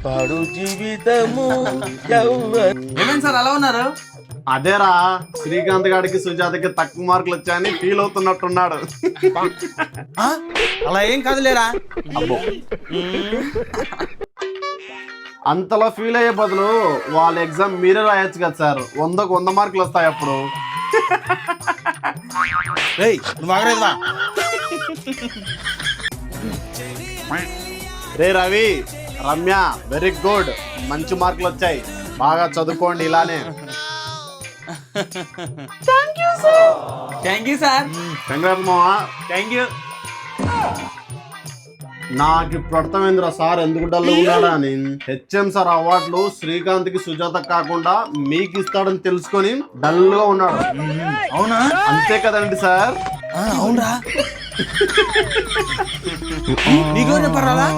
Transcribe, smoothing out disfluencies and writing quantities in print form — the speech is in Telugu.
పాడు జీవితము ఏమేం సార్ అలా ఉన్నారు? అదేరా శ్రీకాంత్ గారికి సుజాతకి తక్కువ మార్కులు వచ్చాయని ఫీల్ అవుతున్నట్టున్నాడు. అలా ఏం కాదులేరా. అబ్బో, అంతలా ఫీల్ అయ్యే బదులు వాళ్ళ ఎగ్జామ్ మీరే రాయొచ్చు కదా సార్. 100కు 100 మార్కులు వస్తాయి అప్పుడు. నువ్వు ఆగలేదువా? రే రవి, రమ్య, వెరీ గుడ్, మంచి మార్కులు వచ్చాయి. బాగా చదువుకోండి ఇలానే. Thank you sir. కంగ్రాట్స్ మావా. Thank you. నాకు ఇప్పుడు అర్థమైందిరా సార్ ఎందుకు డల్ ఉన్నాడా అని. హెచ్ఎం సార్ అవార్డులు శ్రీకాంత్ కి సుజాత కాకుండా మీకు ఇస్తాడని తెలుసుకొని డల్ గా ఉన్నాడు. అవునా? అంతే కదండి సార్. అవునరా. నీకు చెప్పారా?